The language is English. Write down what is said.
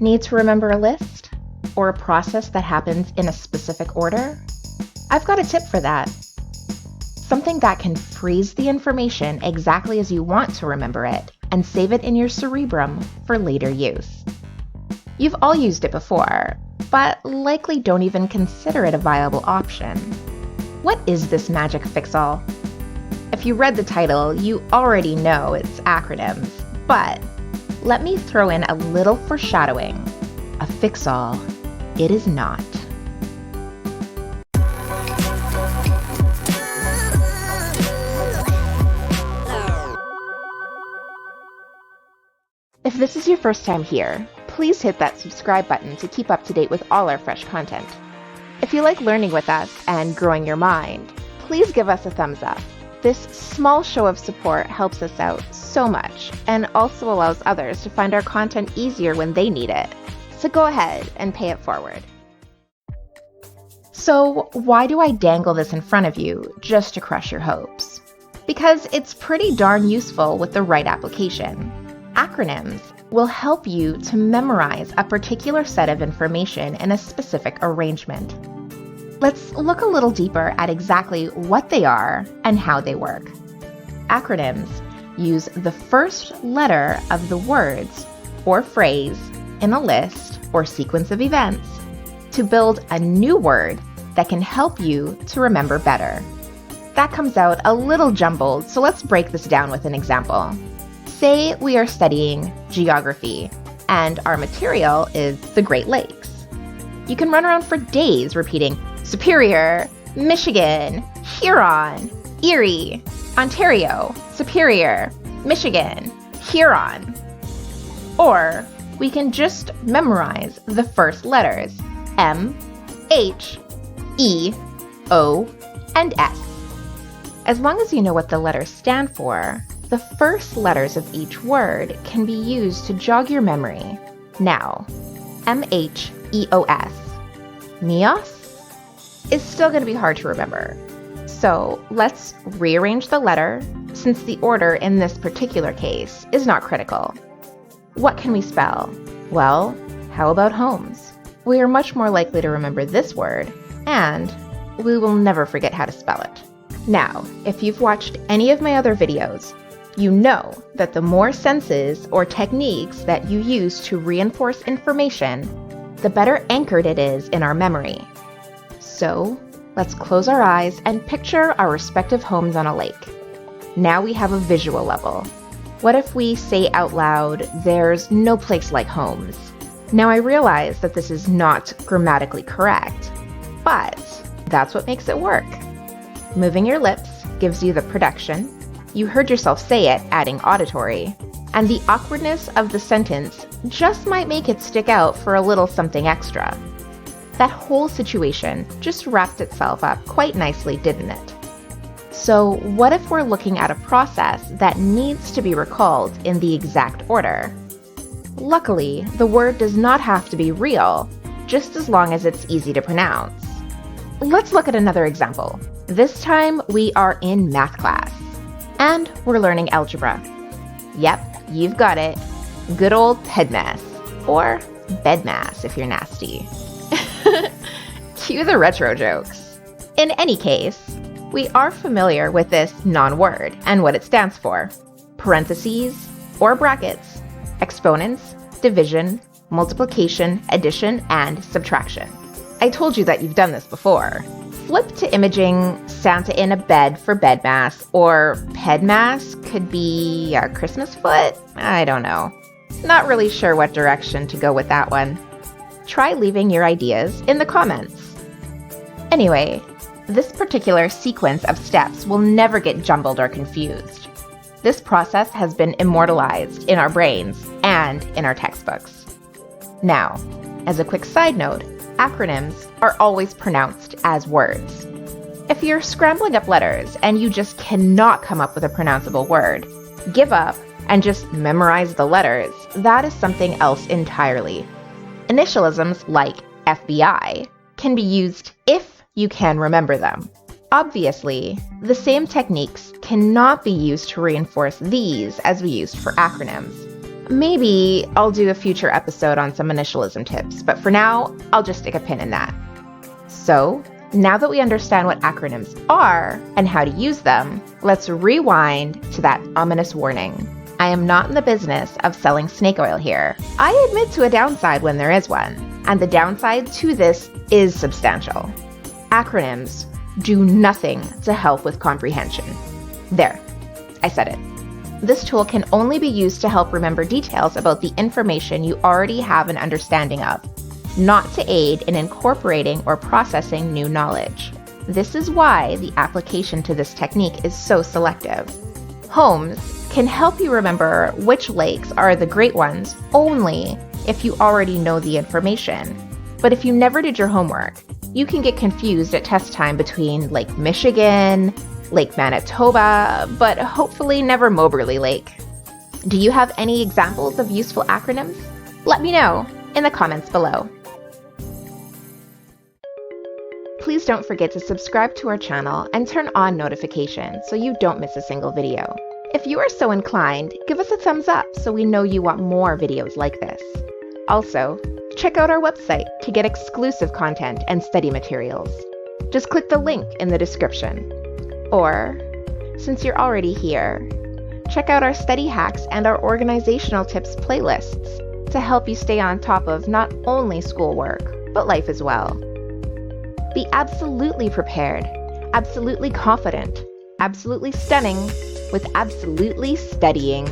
Need to remember a list? Or a process that happens in a specific order? I've got a tip for that. Something that can freeze the information exactly as you want to remember it and save it in your cerebrum for later use. You've all used it before, but likely don't even consider it a viable option. What is this magic fix-all? If you read the title, you already know it's acronyms, but let me throw in a little foreshadowing. A fix-all, it is not. If this is your first time here, please hit that subscribe button to keep up to date with all our fresh content. If you like learning with us and growing your mind, please give us a thumbs up. This small show of support helps us out so much and also allows others to find our content easier when they need it. So go ahead and pay it forward. So why do I dangle this in front of you just to crush your hopes? Because it's pretty darn useful with the right application. Acronyms will help you to memorize a particular set of information in a specific arrangement. Let's look a little deeper at exactly what they are and how they work. Acronyms use the first letter of the words or phrase in a list or sequence of events to build a new word that can help you to remember better. That comes out a little jumbled, so let's break this down with an example. Say we are studying geography, and our material is the Great Lakes. You can run around for days repeating Superior, Michigan, Huron, Erie, Ontario, Superior, Michigan, Huron. Or we can just memorize the first letters M, H, E, O, and S. As long as you know what the letters stand for, the first letters of each word can be used to jog your memory. Now, M-H-E-O-S, Neos, is still going to be hard to remember. So let's rearrange the letter, since the order in this particular case is not critical. What can we spell? Well, how about homes? We are much more likely to remember this word, and we will never forget how to spell it. Now, if you've watched any of my other videos, you know that the more senses or techniques that you use to reinforce information, the better anchored it is in our memory. So, let's close our eyes and picture our respective homes on a lake. Now we have a visual level. What if we say out loud, "There's no place like homes"? Now I realize that this is not grammatically correct, but that's what makes it work. Moving your lips gives you the production. You heard yourself say it, adding auditory, and the awkwardness of the sentence just might make it stick out for a little something extra. That whole situation just wrapped itself up quite nicely, didn't it? So what if we're looking at a process that needs to be recalled in the exact order? Luckily, the word does not have to be real, just as long as it's easy to pronounce. Let's look at another example. This time we are in math class. And we're learning algebra. Yep, you've got it. Good old PEDMAS, or BEDMAS if you're nasty. Cue the retro jokes. In any case, we are familiar with this non-word and what it stands for. Parentheses or brackets, exponents, division, multiplication, addition, and subtraction. I told you that you've done this before. Flip to imaging Santa in a bed for BEDMAS, or PEDMAS could be a Christmas foot? I don't know. Not really sure what direction to go with that one. Try leaving your ideas in the comments. Anyway, this particular sequence of steps will never get jumbled or confused. This process has been immortalized in our brains and in our textbooks. Now, as a quick side note, acronyms are always pronounced as words. If you're scrambling up letters and you just cannot come up with a pronounceable word, give up and just memorize the letters. That is something else entirely. Initialisms like FBI can be used if you can remember them. Obviously, the same techniques cannot be used to reinforce these as we used for acronyms. Maybe I'll do a future episode on some initialism tips, but for now, I'll just stick a pin in that. So, now that we understand what acronyms are and how to use them, let's rewind to that ominous warning. I am not in the business of selling snake oil here. I admit to a downside when there is one, and the downside to this is substantial. Acronyms do nothing to help with comprehension. There, I said it. This tool can only be used to help remember details about the information you already have an understanding of, not to aid in incorporating or processing new knowledge. This is why the application to this technique is so selective. Homes can help you remember which lakes are the great ones only if you already know the information. But if you never did your homework, you can get confused at test time between Lake Michigan, Lake Manitoba, but hopefully never Moberly Lake. Do you have any examples of useful acronyms? Let me know in the comments below. Please don't forget to subscribe to our channel and turn on notifications so you don't miss a single video. If you are so inclined, give us a thumbs up so we know you want more videos like this. Also, check out our website to get exclusive content and study materials. Just click the link in the description. Or, since you're already here, check out our study hacks and our organizational tips playlists to help you stay on top of not only schoolwork, but life as well. Be absolutely prepared, absolutely confident, absolutely stunning, with absolutely studying.